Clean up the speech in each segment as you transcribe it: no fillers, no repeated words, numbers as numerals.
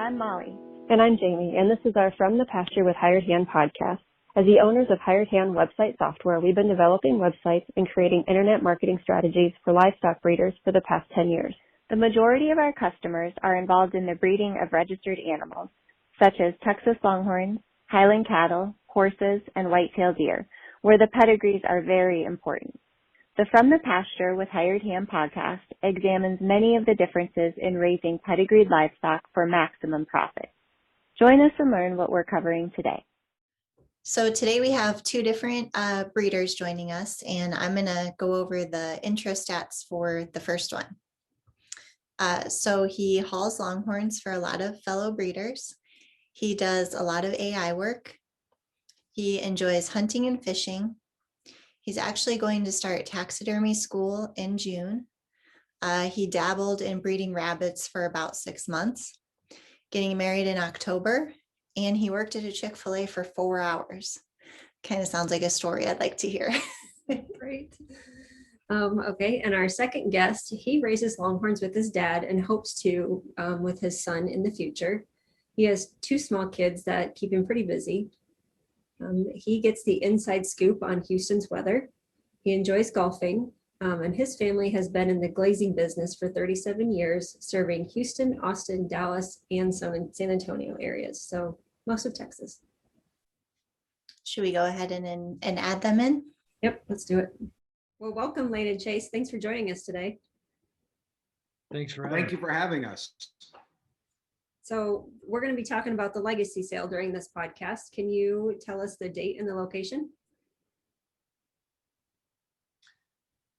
I'm Molly. And I'm Jamie, and this is our From the Pasture with Hired Hand podcast. As the owners of Hired Hand website software, we've been developing websites and creating internet marketing strategies for livestock breeders for the past 10 years. The majority of our customers are involved in the breeding of registered animals, such as Texas Longhorns, Highland cattle, horses, and white-tailed deer, where the pedigrees are very important. The From the Pasture with Hired Hand podcast examines many of the differences in raising pedigreed livestock for maximum profit. Join us and learn what we're covering today. So today we have two different breeders joining us, and I'm going to go over the intro stats for the first one. So he hauls Longhorns for a lot of fellow breeders. He does a lot of AI work. He enjoys hunting and fishing. He's actually going to start taxidermy school in June. He dabbled in breeding rabbits for about 6 months, getting married in October, and he worked at a Chick-fil-A for 4 hours. Kind of sounds like a story I'd like to hear. Great. Okay, and our second guest, he raises Longhorns with his dad and hopes to with his son in the future. He has 2 small kids that keep him pretty busy. He gets the inside scoop on Houston's weather. He enjoys golfing, and his family has been in the glazing business for 37 years, serving Houston, Austin, Dallas, and San Antonio areas, so most of Texas. Should we go ahead and add them in? Yep, let's do it. Well, welcome, Lane and Chase. Thanks for joining us today. Thank you for having us. So we're going to be talking about the legacy sale during this podcast. Can you tell us the date and the location?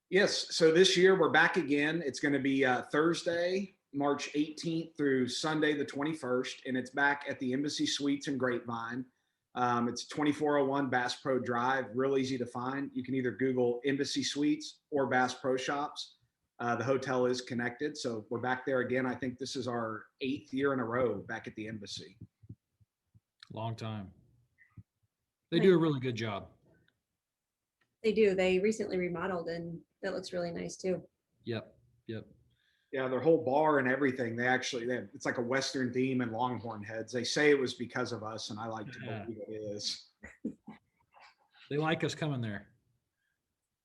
Yes, so this year we're back again. It's going to be Thursday, March 18th through Sunday the 21st, and it's back at the Embassy Suites in Grapevine. It's 2401 Bass Pro Drive, real easy to find. You can either Google Embassy Suites or Bass Pro Shops. The hotel is connected, so we're back there again. I think this is our 8th year in a row back at the Embassy. Long time. They do a really good job. They do. They recently remodeled, and that looks really nice too. Yep. Yeah, their whole bar and everything, it's like a Western theme and Longhorn heads. They say it was because of us, and I like to believe it is. They like us coming there.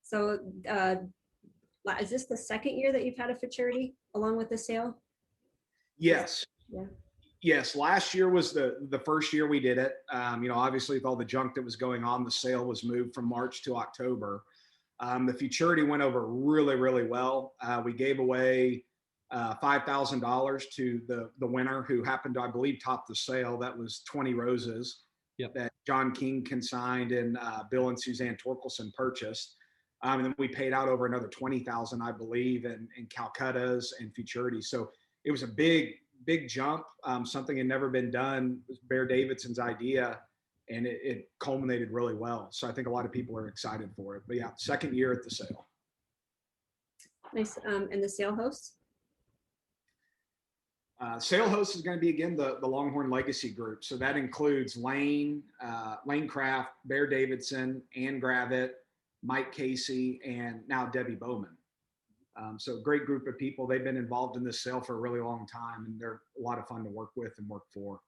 So is this the second year that you've had a futurity along with the sale? Yes. Yeah. Yes, last year was the first year we did it. Obviously with all the junk that was going on, the sale was moved from March to October. The futurity went over really, really well. We gave away $5,000 to the winner, who happened to, I believe, top the sale. That was 20 roses. Yep. That John King consigned and Bill and Suzanne Torkelson purchased. And then we paid out over another 20,000, I believe, in Calcuttas and futurity. So it was a big jump, something had never been done. It was Bear Davidson's idea, and it culminated really well. So I think a lot of people are excited for it. But yeah, second year at the sale. Nice. And the sale hosts? Sale host is going to be, again, the Longhorn Legacy Group. So that includes Lane Craft, Bear Davidson, Ann Gravett, Mike Casey, and now Debbie Bowman. So great group of people. They've been involved in this sale for a really long time, and they're a lot of fun to work with and work for.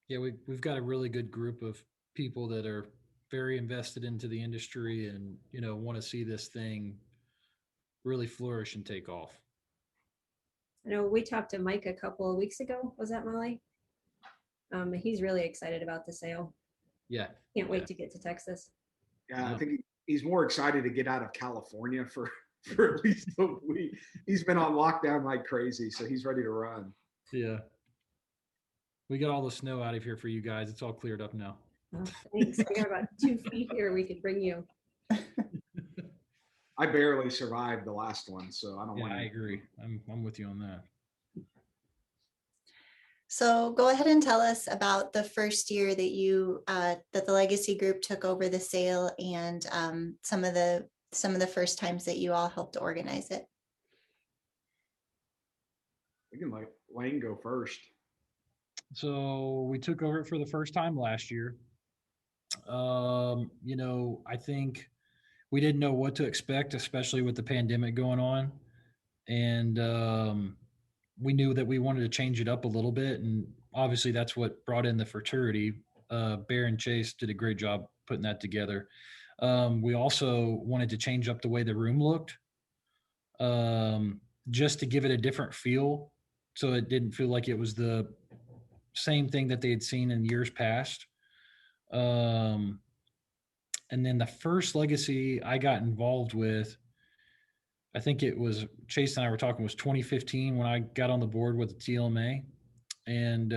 Yeah, we've got a really good group of people that are very invested into the industry and, want to see this thing really flourish and take off. I know we talked to Mike a couple of weeks ago. Was that Molly? He's really excited about the sale. Yeah. Can't wait to get to Texas. Yeah, I think he's more excited to get out of California for at least a week. He's been on lockdown like crazy, so he's ready to run. Yeah. We got all the snow out of here for you guys. It's all cleared up now. Oh, thanks. We got about 2 feet here we could bring you. I barely survived the last one, so I don't want to. I agree. I'm with you on that. So go ahead and tell us about the first year that that the Legacy Group took over the sale, and some of the first times that you all helped organize it. We can let Lane go first. So we took over for the first time last year. I think we didn't know what to expect, especially with the pandemic going on. And we knew that we wanted to change it up a little bit, and obviously that's what brought in the fraternity. Bear and Chase did a great job putting that together. We also wanted to change up the way the room looked, just to give it a different feel, so it didn't feel like it was the same thing that they had seen in years past. Um, and then the first legacy I got involved with, I think it was Chase and I were talking, was 2015 when I got on the board with the TLMA. And,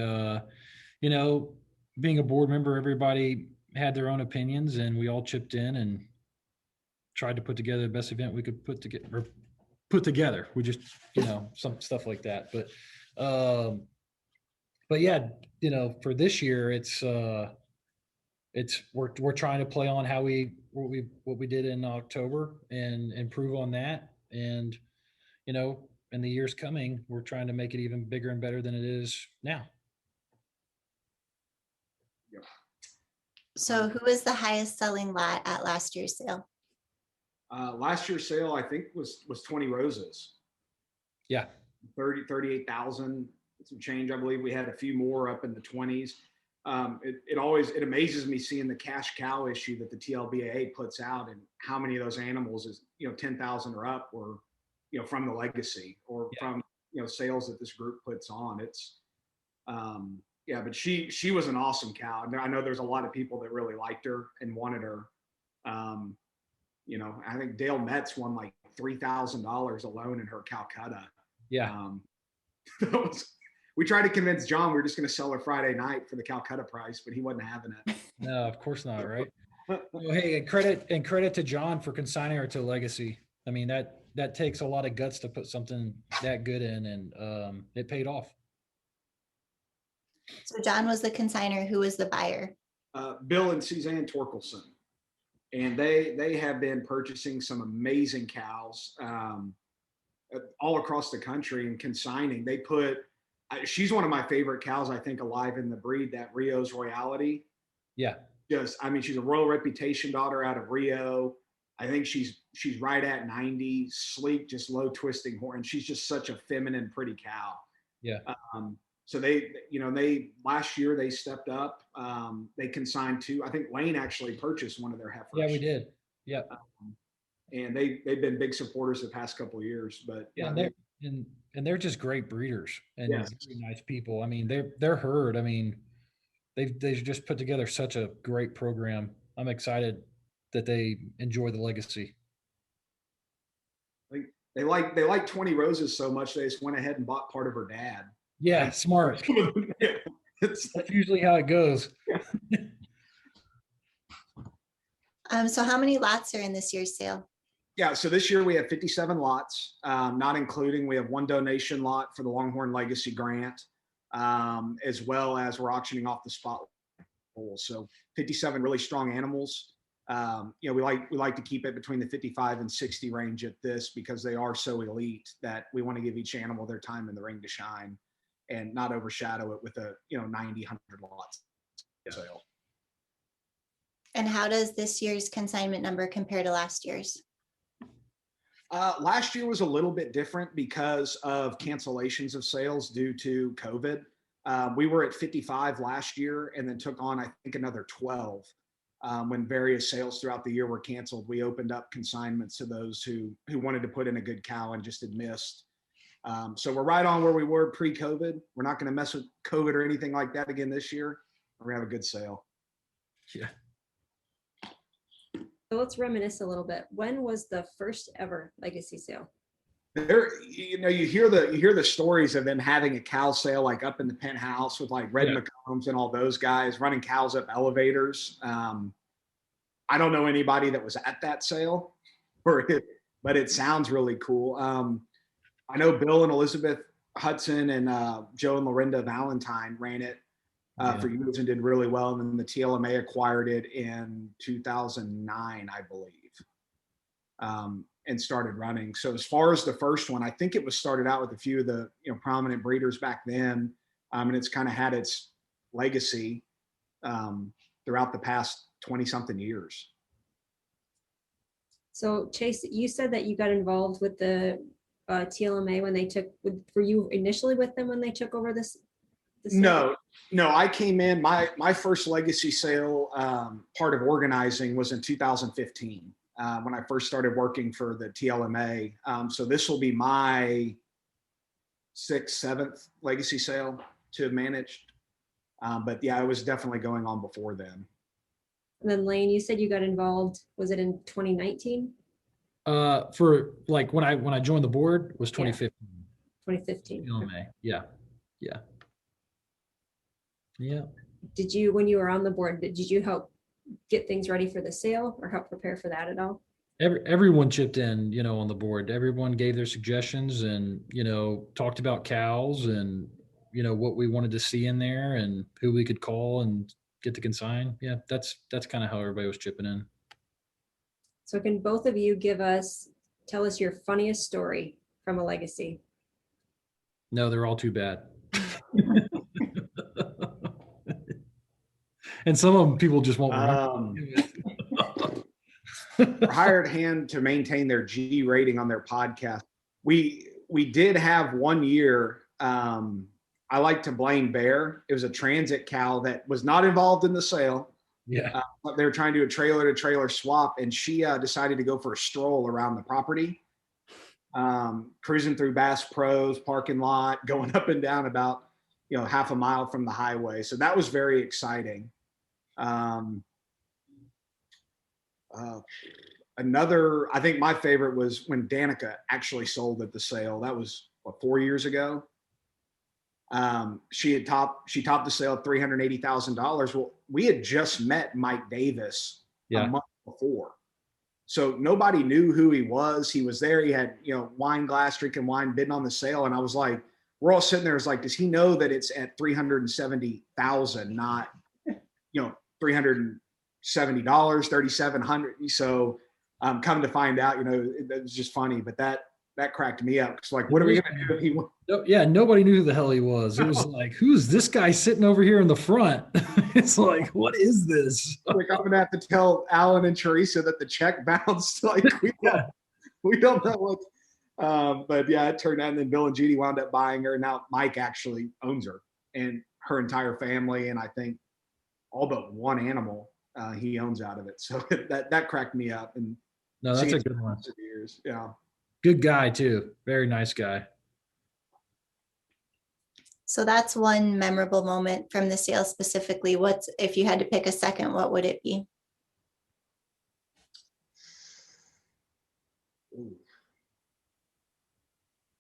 you know, being a board member, everybody had their own opinions, and we all chipped in and tried to put together the best event we could put together. We just, some stuff like that. But yeah, for this year, we're trying to play on what we did in October and improve on that. And, in the years coming, we're trying to make it even bigger and better than it is now. Yep. So who was the highest selling lot at last year's sale? Last year's sale, I think, was 20 roses. Yeah. 38,000, some change. I believe we had a few more up in the 20s. It amazes me seeing the cash cow issue that the TLBAA puts out, and how many of those animals is 10,000 or up were from the legacy, or from sales that this group puts on. It's but she was an awesome cow. I know there's a lot of people that really liked her and wanted her. I think Dale Metz won like $3,000 alone in her Calcutta. Yeah. We tried to convince John we were just going to sell her Friday night for the Calcutta price, but he wasn't having it. No, of course not, right? Well, hey, and credit to John for consigning her to Legacy. I mean, that takes a lot of guts to put something that good in, and it paid off. So John was the consigner. Who was the buyer? Bill and Suzanne Torkelson. And they have been purchasing some amazing cows all across the country and consigning. She's one of my favorite cows, I think, alive in the breed, that Rio's Royalty. Yeah. She's a Royal Reputation daughter out of Rio. I think she's right at 90, sleek, just low twisting horn. She's just such a feminine, pretty cow. Yeah. So they last year they stepped up. They consigned two. I think Lane actually purchased one of their heifers. Yeah, we did. Yeah. And they've been big supporters the past couple of years. But yeah, and they're just great breeders and yes. Very nice people. I mean, their herd. I mean, they've just put together such a great program. I'm excited that they enjoy the legacy. They like 20 roses so much they just went ahead and bought part of her dad. Yeah, smart. That's usually how it goes. So how many lots are in this year's sale? Yeah, so this year we have 57 lots, not including, we have one donation lot for the Longhorn Legacy Grant, as well as we're auctioning off the spot bulls. So 57 really strong animals. We like to keep it between the 55 and 60 range at this, because they are so elite that we want to give each animal their time in the ring to shine and not overshadow it with a 90, 100 lots sale. And how does this year's consignment number compare to last year's? Last year was a little bit different because of cancellations of sales due to COVID. We were at 55 last year and then took on, I think, another 12 when various sales throughout the year were canceled. We opened up consignments to those who wanted to put in a good cow and just had missed. So we're right on where we were pre-COVID. We're not going to mess with COVID or anything like that again this year. We're going to have a good sale. Yeah. So let's reminisce a little bit. When was the first ever legacy sale? You hear the stories of them having a cow sale like up in the penthouse with like Red McCombs and all those guys running cows up elevators. I don't know anybody that was at that sale, but it sounds really cool. I know Bill and Elizabeth Hudson and Joe and Lorinda Valentine ran it for years and did really well. And then the TLMA acquired it in 2009, I believe, and started running. So as far as the first one, I think it was started out with a few of the prominent breeders back then, and it's kind of had its legacy throughout the past 20-something years. So Chase, you said that you got involved with the TLMA when they were you initially with them when they took over this? No, I came in, my first legacy sale, part of organizing was in 2015, when I first started working for the TLMA. So this will be my 6th, 7th legacy sale to have managed. But yeah, it was definitely going on before then. And then Lane, you said you got involved, was it in 2019? For like when I joined the board was 2015. 2015. TLMA. Yeah. Did you, when you were on the board, did you help get things ready for the sale or help prepare for that at all? Everyone chipped in, on the board. Everyone gave their suggestions and, talked about cows and, what we wanted to see in there and who we could call and get the consign. Yeah, that's kind of how everybody was chipping in. So can both of you tell us your funniest story from a legacy? No, they're all too bad. And some of them people just won't remember. Hired hand to maintain their G rating on their podcast. We did have one year, I like to blame Bear. It was a transit cow that was not involved in the sale. Yeah. They were trying to do a trailer to trailer swap, and she decided to go for a stroll around the property, cruising through Bass Pro's parking lot, going up and down about, half a mile from the highway. So that was very exciting. Another, I think my favorite was when Danica actually sold at the sale. That was 4 years ago. She topped the sale at $380,000. Well, we had just met Mike Davis a month before. So nobody knew who he was. He was there. He had, wine glass, drinking wine, bidding on the sale. And I was like, we're all sitting there. It's like, does he know that it's at $370,000, not, $370, $3,700. So come to find out, it was just funny, but that cracked me up. It's like, what are we going to do? Yeah, nobody knew who the hell he was. It was like, who's this guy sitting over here in the front? It's like, what is this? Like, I'm going to have to tell Alan and Teresa that the check bounced. Like, we don't know what. But yeah, it turned out, and then Bill and Judy wound up buying her. Now Mike actually owns her and her entire family, and I think all but one animal he owns out of it. So that cracked me up. And no, that's a good one. Years. Yeah, good guy too. Very nice guy. So that's one memorable moment from the sale specifically. If you had to pick a second, what would it be? Ooh.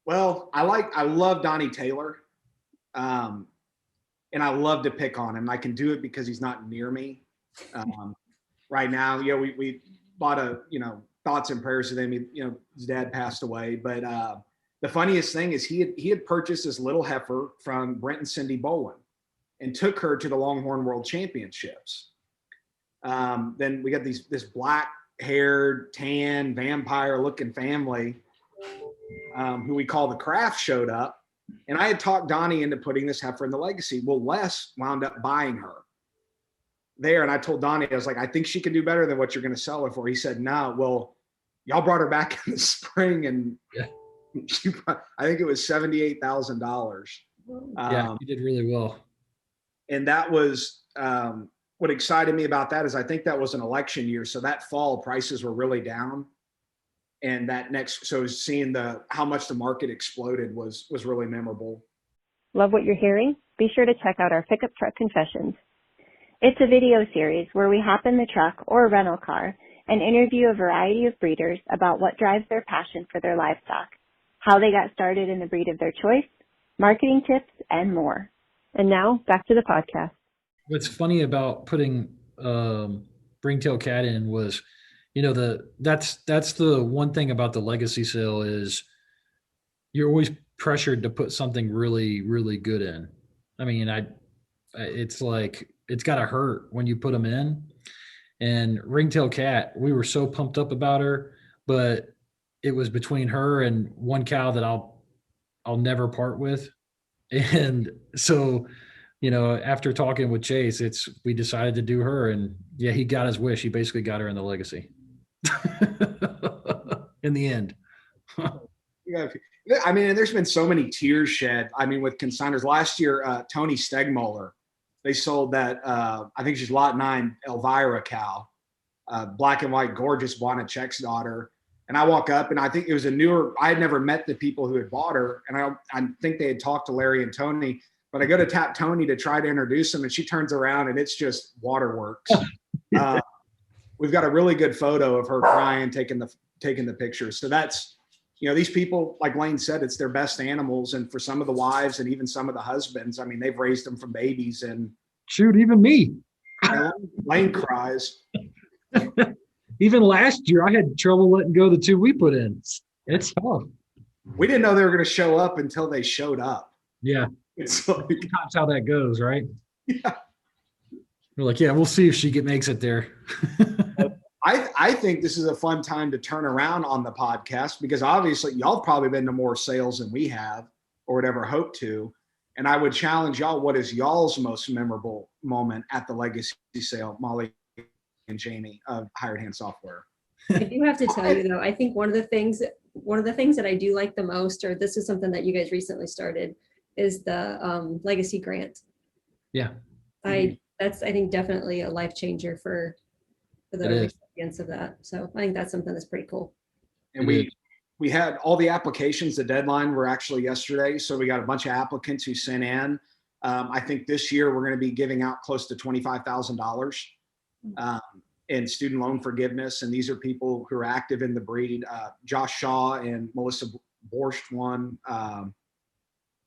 Well, I love Donnie Taylor. And I love to pick on him. I can do it because he's not near me. Right now, we bought thoughts and prayers with him. His dad passed away, but the funniest thing is he had purchased this little heifer from Brent and Cindy Bowen and took her to the Longhorn World Championships. Then we got this black-haired, tan, vampire-looking family who we call the Kraft showed up, and I had talked Donnie into putting this heifer in the legacy. Well, Les wound up buying her there, and I told Donnie, I was like, I think she can do better than what you're going to sell her for. He said, no. Well, y'all brought her back in the spring, and I think it was $78,000. Yeah, you did really well. And that was what excited me about that is I think that was an election year, so that fall prices were really down. And so seeing how much the market exploded was really memorable. Love what you're hearing? Be sure to check out our Pickup Truck Confessions. It's a video series where we hop in the truck or rental car and interview a variety of breeders about what drives their passion for their livestock, how they got started in the breed of their choice, marketing tips, and more. And now back to the podcast. What's funny about putting Ringtail Cat in was, that's the one thing about the legacy sale is you're always pressured to put something really, really good in. I mean, it's like, it's got to hurt when you put them in. And Ringtail Cat, we were so pumped up about her, but it was between her and one cow that I'll never part with. And so, after talking with Chase, we decided to do her, and yeah, he got his wish. He basically got her in the legacy in the end. I mean, there's been so many tears shed. I mean, with consigners last year, Tony Stegmuller, they sold that, I think she's lot 9 Elvira cow, black and white, gorgeous Wanachek's daughter. And I walk up and I think it was I had never met the people who had bought her. And I think they had talked to Larry and Tony, but I go to tap Tony to try to introduce them and she turns around and it's just waterworks. We've got a really good photo of her crying, taking the picture. So that's, these people, like Lane said, it's their best animals. And for some of the wives and even some of the husbands, I mean, they've raised them from babies and shoot, even me. Lane cries. Even last year, I had trouble letting go the 2 we put in. It's tough. We didn't know they were going to show up until they showed up. Yeah. It's like, Sometimes how that goes, right? Yeah. We're like, yeah, we'll see if she makes it there. I think this is a fun time to turn around on the podcast because obviously y'all have probably been to more sales than we have or would ever hope to. And I would challenge y'all, what is y'all's most memorable moment at the legacy sale, Molly and Jamie of Hired Hand Software? I do have to tell you though, I think one of the things that I do like the most, or this is something that you guys recently started, is the legacy grant. Yeah. That's I think definitely a life changer for the recipients of that. So I think that's something that's pretty cool. And we had all the applications. The deadline were actually yesterday. So we got a bunch of applicants who sent in. I think this year we're going to be giving out close to $25,000 in student loan forgiveness. And these are people who are active in the breed. Josh Shaw and Melissa Borscht won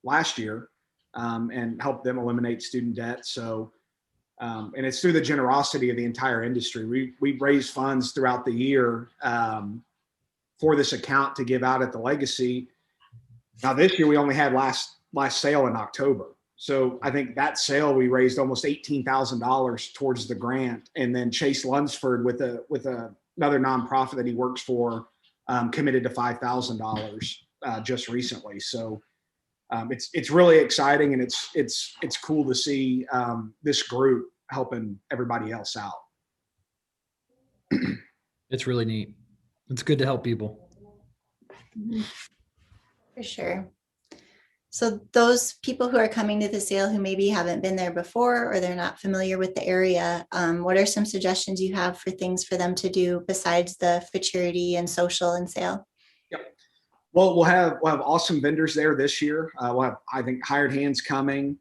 last year and helped them eliminate student debt. So, and it's through the generosity of the entire industry. We raise funds throughout the year for this account to give out at the legacy. Now this year we only had last sale in October. So I think that sale, we raised almost $18,000 towards the grant. And then Chase Lunsford with another nonprofit that he works for committed to $5,000 just recently. So it's really exciting, and it's cool to see this group helping everybody else out. It's really neat. It's good to help people. For sure. So those people who are coming to the sale who maybe haven't been there before or they're not familiar with the area, what are some suggestions you have for things for them to do besides the futurity and social and sale? Yep. Well, we'll have awesome vendors there this year. We'll have, I think, Hired Hands coming.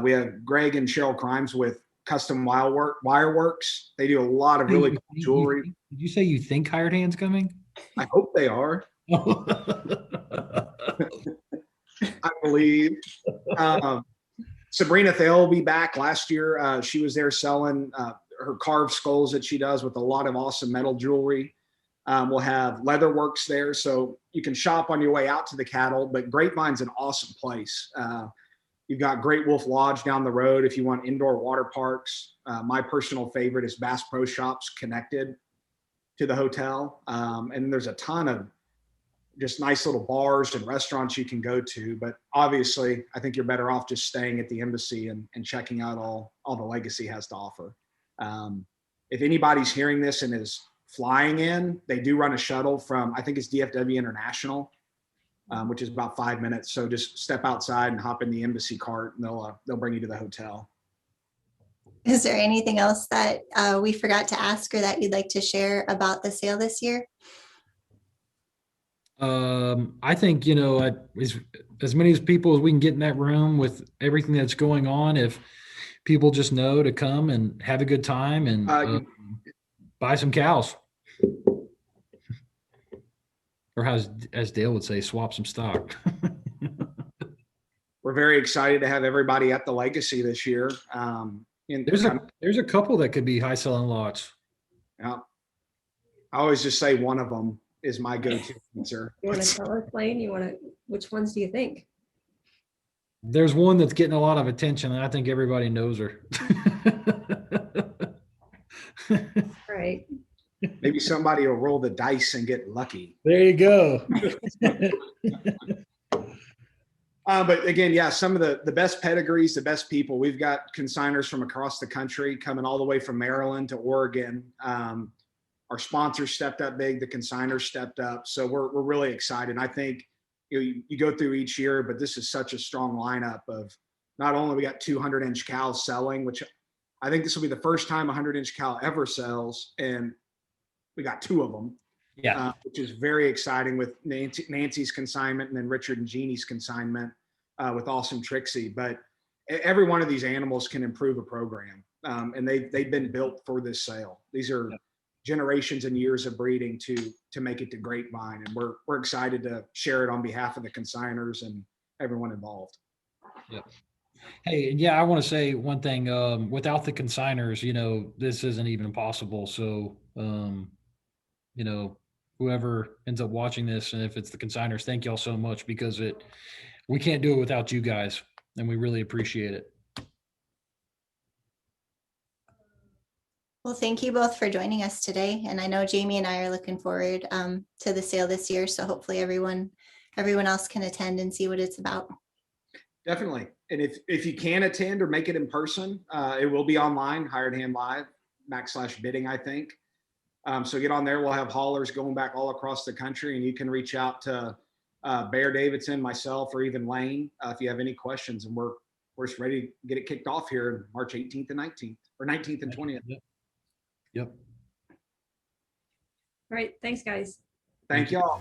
We have Greg and Cheryl Crimes with Custom Wireworks. They do a lot of really cool jewelry. Did you say you think Hired Hands coming? I hope they are. I believe. Sabrina Thale will be back. Last year, she was there selling her carved skulls that she does with a lot of awesome metal jewelry. We'll have Leatherworks there, so you can shop on your way out to the cattle, but Grapevine's an awesome place. You've got Great Wolf Lodge down the road if you want indoor water parks. My personal favorite is Bass Pro Shops connected to the hotel. And there's a ton of just nice little bars and restaurants you can go to. But obviously, I think you're better off just staying at the embassy and checking out all the Legacy has to offer. If anybody's hearing this and is flying in, they do run a shuttle from, I think it's DFW International, which is about 5 minutes. So just step outside and hop in the embassy cart and they'll bring you to the hotel. Is there anything else that we forgot to ask or that you'd like to share about the sale this year? I think, as many people as we can get in that room with everything that's going on, if people just know to come and have a good time and buy some cows. Or as Dale would say, swap some stock. We're very excited to have everybody at the Legacy this year. There's a couple that could be high selling lots. Yeah. I always just say one of them is my go-to answer. You want to tell us, Lane? Which ones do you think? There's one that's getting a lot of attention, and I think everybody knows her. Right. Maybe somebody will roll the dice and get lucky. There you go. But again, yeah, some of the best pedigrees, the best people. We've got consigners from across the country coming all the way from Maryland to Oregon. Our sponsors stepped up big. The consigners stepped up. So we're really excited. I think you go through each year, but this is such a strong lineup of not only we got 200-inch cows selling, which I think this will be the first time a 100-inch cow ever sells, and we got 2 of them. Yeah. Which is very exciting with Nancy's consignment and then Richard and Jeannie's consignment with Awesome Trixie. But every one of these animals can improve a program, and they've been built for this sale. These are generations and years of breeding to make it to Grapevine, and we're excited to share it on behalf of the consigners and everyone involved. Yep. Hey, yeah, I want to say one thing. Without the consigners, this isn't even possible. So, whoever ends up watching this, and if it's the consigners, thank y'all so much, because we can't do it without you guys, and we really appreciate it. Well, thank you both for joining us today. And I know Jamie and I are looking forward to the sale this year. So hopefully everyone else can attend and see what it's about. Definitely. And if you can attend or make it in person, it will be online, Hired Hand Live, /bidding, I think. So get on there. We'll have haulers going back all across the country, and you can reach out to Bear, Davidson, myself, or even Lane if you have any questions. And we're just ready to get it kicked off here March 18th and 19th, or 19th and 20th. Yep. All right. Thanks, guys. Thank y'all.